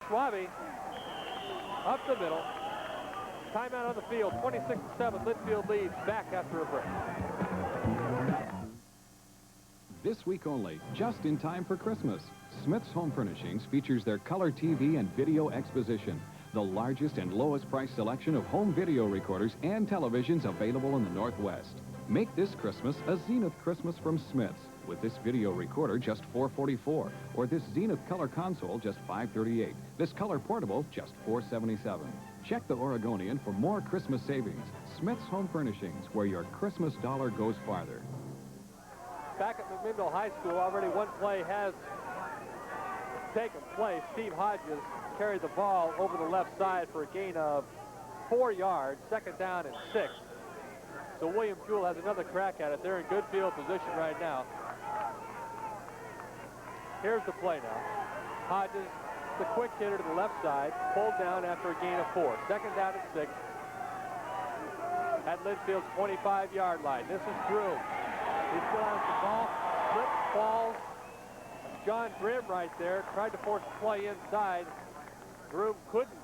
Schwabe up the middle. Timeout on the field. 26-7. Linfield leads back after a break. This week only, just in time for Christmas, Smith's Home Furnishings features their color TV and video exposition, the largest and lowest price selection of home video recorders and televisions available in the Northwest. Make this Christmas a Zenith Christmas from Smith's, with this video recorder just $444, or this Zenith color console just $538, this color portable just $477. Check the Oregonian for more Christmas savings. Smith's Home Furnishings, where your Christmas dollar goes farther. Back at McMinnville High School, already one play has taken place. Steve Hodges carried the ball over the left side for a gain of 4 yards, 2nd down and 6. So William Jewell has another crack at it. They're in good field position right now. Here's the play now. Hodges, the quick hitter to the left side, pulled down after a gain of 4. 2nd down and 6 at Linfield's 25-yard line. This is Drew. He still has the ball, slips, falls. John Grimm right there tried to force the play inside. Groom couldn't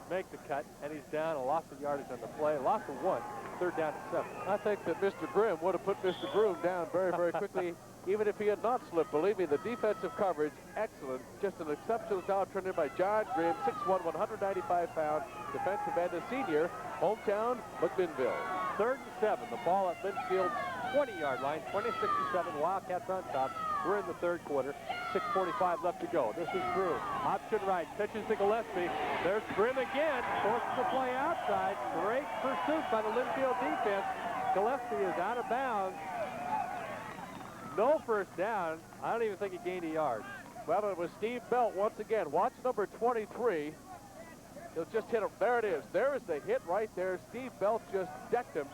make the cut, and he's down. A loss of yardage on the play, a loss of 1, 3rd down and 7. I think that Mr. Grimm would have put Mr. Groom down very, very quickly, even if he had not slipped. Believe me, the defensive coverage, excellent. Just an exceptional job turned in by John Grimm, 6'1", 195-pound defensive end, a senior, hometown McMinnville. 3rd and 7. The ball at Linfield's 20-yard line, 26-7. Wildcats on top. We're in the 3rd quarter. 6:45 left to go. This is Drew. Option right. Pitches to Gillespie. There's Grimm again. Forces the play outside. Great pursuit by the Linfield defense. Gillespie is out of bounds. No 1st down. I don't even think he gained a yard. Well, it was Steve Belt once again. Watch number 23. He'll just hit him. There it is. There is the hit right there. Steve Belt just decked him.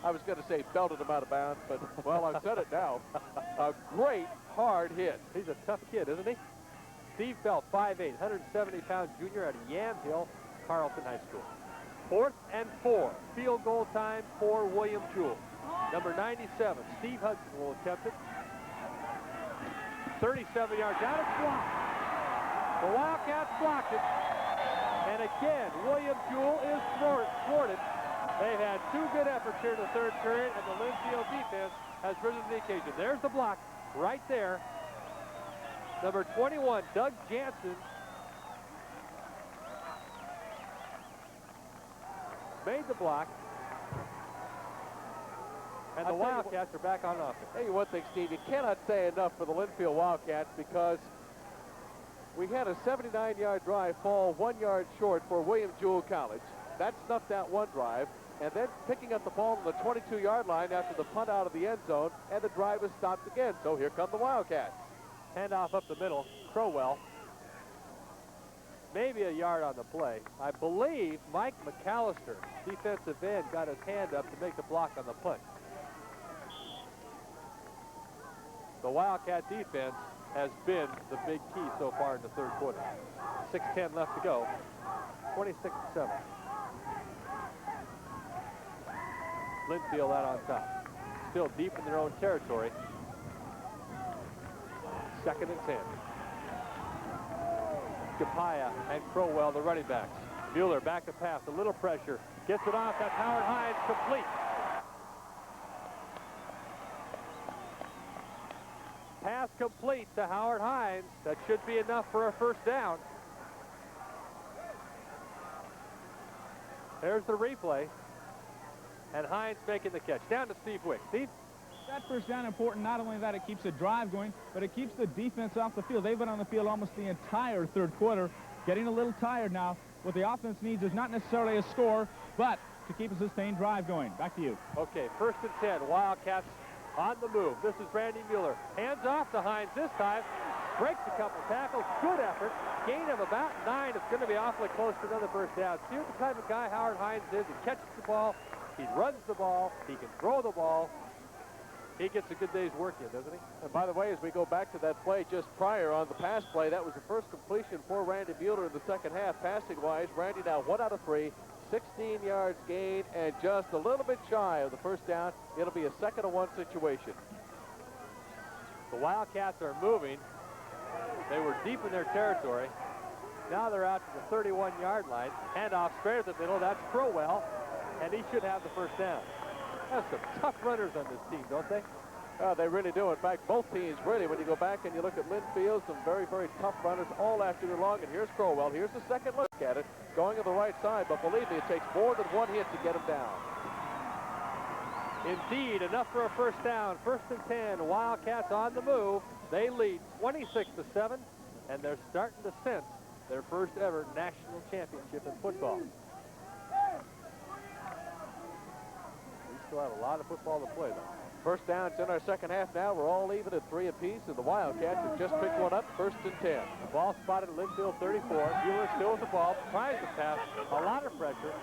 I was going to say belted him out of bounds, but, well, I've said it now. A great hard hit. He's a tough kid, isn't he? Steve Belt, 5'8", 170-pound junior out of Yamhill, Carlton High School. 4th and 4. Field goal time for William Jewell. Number 97, Steve Hudson will attempt it. 37 yards out. It's blocked. The Wildcats blocked it. And again, William Jewell is thwarted. They've had 2 good efforts here in the 3rd period, and the Linfield defense has risen to the occasion. There's the block right there. Number 21, Doug Jansen, made the block. And the Wildcats are back on offense. Tell you one thing, Steve, you cannot say enough for the Linfield Wildcats, because we had a 79-yard drive fall 1 yard short for William Jewell College. That snuffed out one drive, and then picking up the ball on the 22-yard line after the punt out of the end zone, and the drive was stopped again. So here come the Wildcats. Handoff up the middle. Crowell. Maybe a yard on the play. I believe Mike McAllister, defensive end, got his hand up to make the block on the punt. The Wildcat defense has been the big key so far in the 3rd quarter. 6:10 left to go. 26-7. Linfield out on top. Still deep in their own territory. 2nd and 10. Capaya and Crowell, the running backs. Mueller back to pass. A little pressure. Gets it off. That's Howard Hines, complete. Pass complete to Howard Hines. That should be enough for a 1st down. There's the replay. And Hines making the catch. Down to Steve Wick. Steve? That 1st down important. Not only that, it keeps the drive going, but it keeps the defense off the field. They've been on the field almost the entire 3rd quarter. Getting a little tired now. What the offense needs is not necessarily a score, but to keep a sustained drive going. Back to you. Okay, 1st and 10. Wildcats on the move. This is Randy Mueller. Hands off to Hines this time. Breaks a couple tackles. Good effort. Gain of about 9. It's going to be awfully close to another 1st down. See what the type of guy Howard Hines is. He catches the ball. He runs the ball. He can throw the ball. He gets a good day's work in, doesn't he? And by the way, as we go back to that play just prior on the pass play, that was the first completion for Randy Mueller in the 2nd half. Passing-wise, Randy now 1 out of 3, 16 yards gain, and just a little bit shy of the 1st down. It'll be a 2nd and 1 situation. The Wildcats are moving. They were deep in their territory. Now they're out to the 31-yard line. Handoff straight at the middle. That's Crowell, and he should have the first down. There's some tough runners on this team, don't they? They really do. In fact, both teams really, when you go back and you look at Linfield, some very, very tough runners all afternoon long. And here's Crowell. Here's the second look at it, going on the right side. But believe me, it takes more than one hit to get him down. Indeed, enough for a first down. 1st and 10. Wildcats on the move. They lead 26-7, and they're starting to sense their first ever national championship in football. We still have a lot of football to play, though. First down's in our second half now. We're all even at 3 apiece, and the Wildcats have just picked one up. 1st and 10. The ball spotted at Linfield 34. Jewell still with the ball. Tries to pass. A lot of pressure.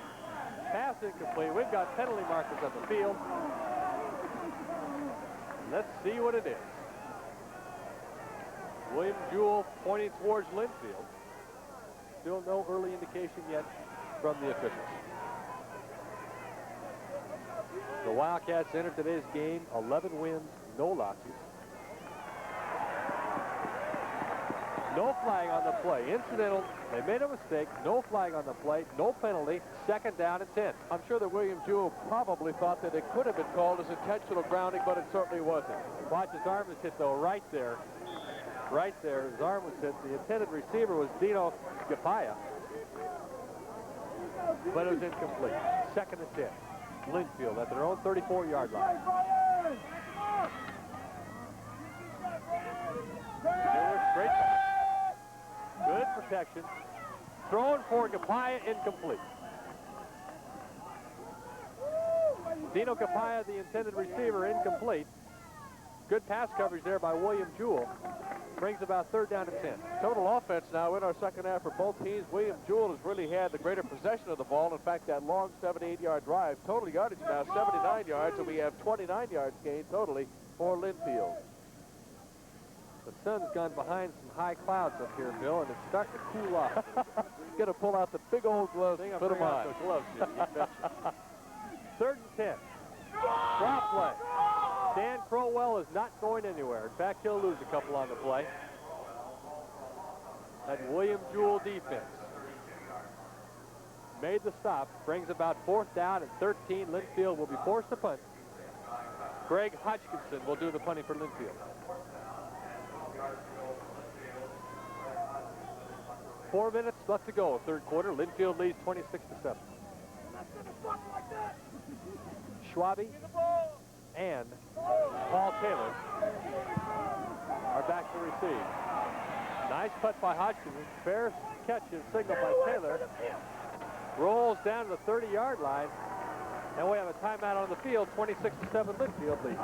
Pass incomplete. We've got penalty markers on the field. Let's see what it is. William Jewell pointing towards Linfield. Still no early indication yet from the officials. The Wildcats entered today's game 11 wins, no losses. No flag on the play. Incidental. They made a mistake. No flag on the play. No penalty. 2nd down and 10. I'm sure that William Jewell probably thought that it could have been called as intentional grounding, but it certainly wasn't. Watch, his arm was hit, though, right there. Right there, his arm was hit. The intended receiver was Dino Gapaya, but it was incomplete. 2nd and 10. Linfield at their own 34-yard line. Miller straight back. Good protection. Thrown for Gapaya, incomplete. Dino Gapaya, the intended receiver, incomplete. Good pass coverage there by William Jewell. Brings about 3rd down and 10. Total offense now in our second half for both teams. William Jewell has really had the greater possession of the ball. In fact, that long 78-yard drive, total yardage now 79 yards, and we have 29 yards gained totally for Linfield. The sun's gone behind some high clouds up here, Bill, and it's starting to cool off. Going to pull out the big old gloves and put them on. The gloves, Jim, you betcha. 3rd and 10. Drop play. Dan Crowell is not going anywhere. In fact, he'll lose a couple on the play. That William Jewell defense made the stop. Brings about 4th down and 13. Linfield will be forced to punt. Greg Hodgkinson will do the punting for Linfield. 4 minutes left to go, 3rd quarter. Linfield leads 26-7. Schwabe and Paul Taylor are back to receive. Nice putt by Hodgkinson. Fair catch and signal by Taylor. Rolls down to the 30-yard line. And we have a timeout on the field. 26-7 Linfield lead.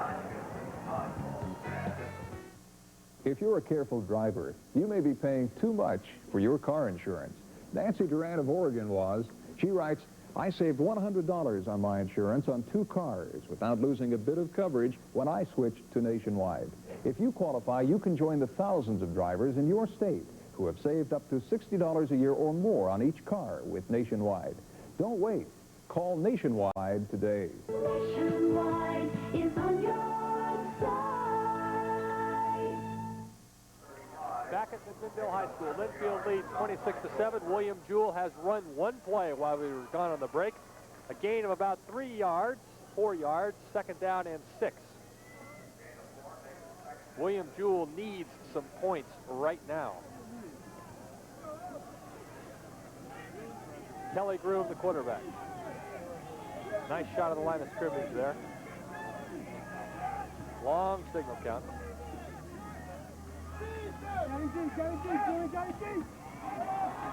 If you're a careful driver, you may be paying too much for your car insurance. Nancy Durant of Oregon was. She writes, I saved $100 on my insurance on 2 cars without losing a bit of coverage when I switched to Nationwide. If you qualify, you can join the thousands of drivers in your state who have saved up to $60 a year or more on each car with Nationwide. Don't wait. Call Nationwide today. Nationwide is on your side. Back at Linfield High School, Linfield leads 26-7. William Jewell has run 1 play while we were gone on the break. A gain of about 3 yards, 4 yards, 2nd down and 6. William Jewell needs some points right now. Kelly Groom, the quarterback. Nice shot of the line of scrimmage there. Long signal count.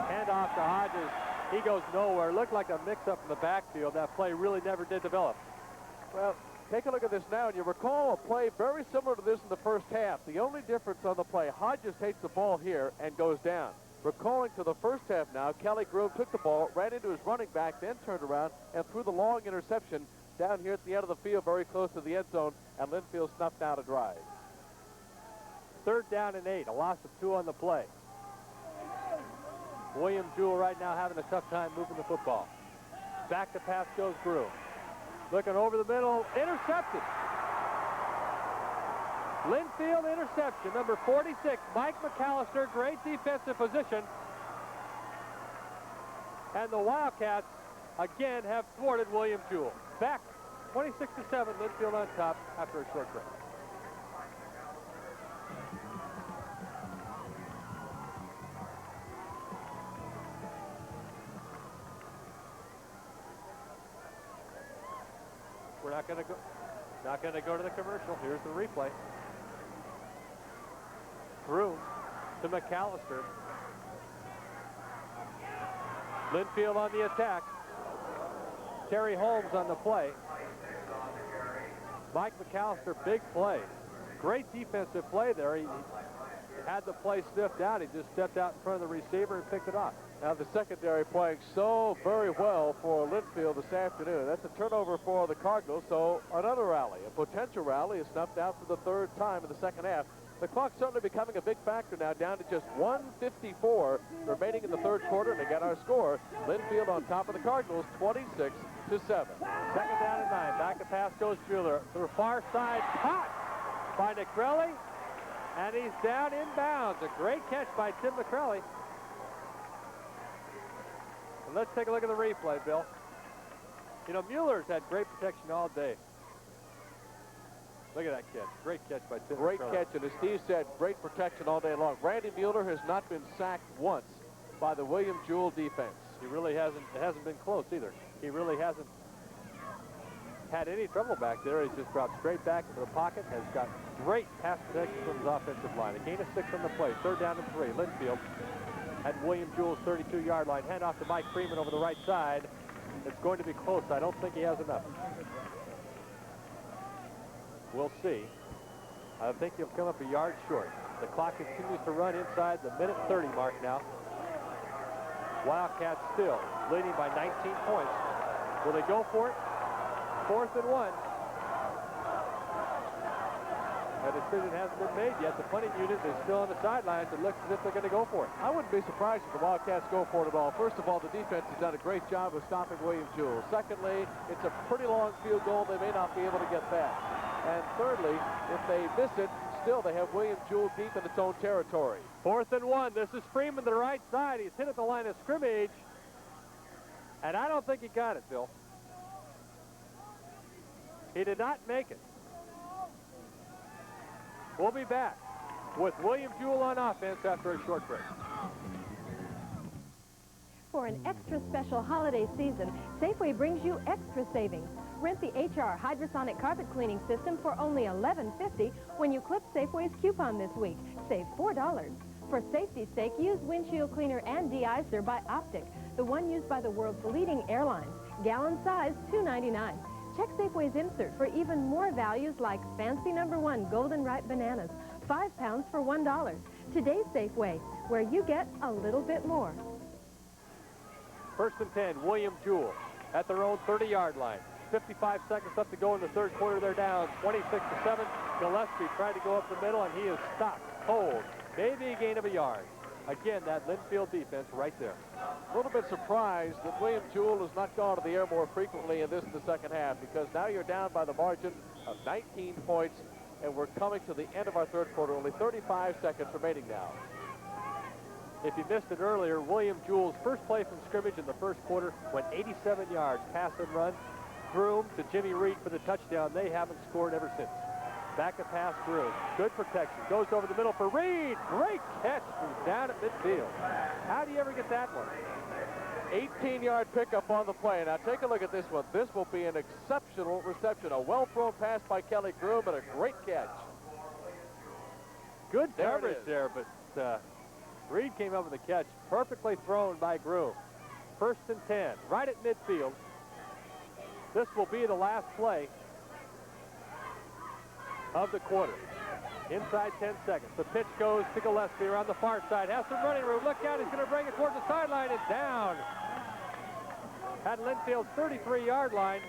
Hand off to Hodges. He goes nowhere. Looked like a mix-up in the backfield. That play really never did develop. Well, take a look at this now, and you recall a play very similar to this in the first half. The only difference on the play, Hodges takes the ball here and goes down. Recalling to the first half now, Kelly Groom took the ball, ran into his running back, then turned around and threw the long interception down here at the end of the field, very close to the end zone, and Linfield snuffed out a drive. 3rd down and 8, a loss of 2 on the play. William Jewell right now having a tough time moving the football. Back to pass goes Groom. Looking over the middle, intercepted. Linfield interception, number 46, Mike McAllister, great defensive position. And the Wildcats, again, have thwarted William Jewell. Back 26-7, Linfield on top after a short break. We're not going to go to the commercial. Here's the replay. Through to McAllister. Linfield on the attack. Terry Holmes on the play. Mike McAllister, big play. Great defensive play there. He had the play sniffed out. He just stepped out in front of the receiver and picked it off. Now the secondary playing so very well for Linfield this afternoon. That's a turnover for the Cardinals, so another rally. A potential rally is snuffed out for the third time in the second half. The clock certainly becoming a big factor now, down to just 1:54 remaining in the third quarter. And again, our score, Linfield on top of the Cardinals, 26-7. Second down and 9. Back to pass goes Jewell. To the far side, caught by McCrelly, and he's down inbounds. A great catch by Tim McCrelly. And let's take a look at the replay, Bill. You know, Mueller's had great protection all day. Look at that catch. Great catch by Tim Great McCrelly. catch, and as Steve said, great protection all day long. Randy Mueller has not been sacked once by the William Jewell defense. He really hasn't. It hasn't been close either. He really hasn't had any trouble back there. He's just dropped straight back into the pocket. Has got great pass protection from his offensive line. A gain of 6 on the play. Third down and 3. Linfield at William Jewell's 32-yard line. Hand off to Mike Freeman over the right side. It's going to be close. I don't think he has enough. We'll see. I think he'll come up a yard short. The clock continues to run inside the minute 30 mark now. Wildcats still leading by 19 points. Will they go for it? 4th and 1. A decision hasn't been made yet. The punting unit is still on the sidelines. It looks as if they're going to go for it. I wouldn't be surprised if the Wildcats go for it at all. First of all, the defense has done a great job of stopping William Jewell. Secondly, it's a pretty long field goal. They may not be able to get that. And thirdly, if they miss it, still they have William Jewell deep in its own territory. 4th and 1. This is Freeman to the right side. He's hit at the line of scrimmage. And I don't think he got it, Bill. He did not make it. We'll be back with William Jewell on offense after a short break. For an extra special holiday season, Safeway brings you extra savings. Rent the HR hydrosonic carpet cleaning system for only $11.50 when you clip Safeway's coupon this week. Save $4. For safety's sake, use windshield cleaner and de-icer by Optic, the one used by the world's leading airlines. Gallon size, $2.99. Check Safeway's insert for even more values like fancy #1 golden ripe bananas, 5 pounds for $1. Today's Safeway, where you get a little bit more. 1st and 10, William Jewell at their own 30-yard line. 55 seconds left to go in the third quarter. They're down 26-7. Gillespie tried to go up the middle, and he is stopped cold. Maybe a gain of a yard. Again, that Linfield defense right there. A little bit surprised that William Jewell has not gone to the air more frequently in the second half, because now you're down by the margin of 19 points, and we're coming to the end of our third quarter. Only 35 seconds remaining now. If you missed it earlier, William Jewell's first play from scrimmage in the first quarter went 87 yards, pass and run. Groom to Jimmy Reed for the touchdown. They haven't scored ever since. Back to pass Groom. Good protection. Goes over the middle for Reed. Great catch from down at midfield. How do you ever get that one? 18-yard pickup on the play. Now take a look at this one. This will be an exceptional reception. A well-thrown pass by Kelly Groom and a great catch. Good coverage there, but Reed came up with the catch. Perfectly thrown by Groom. 1st and 10, right at midfield. This will be the last play of the quarter. Inside 10 seconds. The pitch goes to Gillespie around the far side. Has some running room. Look out. He's going to bring it towards the sideline and down. At Linfield's 33-yard line.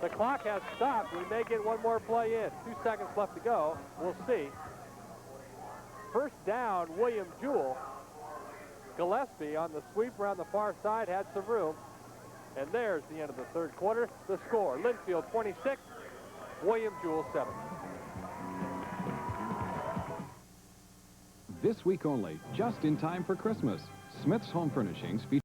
The clock has stopped. We may get one more play in. 2 seconds left to go. We'll see. First down, William Jewell. Gillespie on the sweep around the far side had some room. And there's the end of the third quarter. The score, Linfield 26, William Jewell 7. This week only, just in time for Christmas, Smith's Home Furnishings features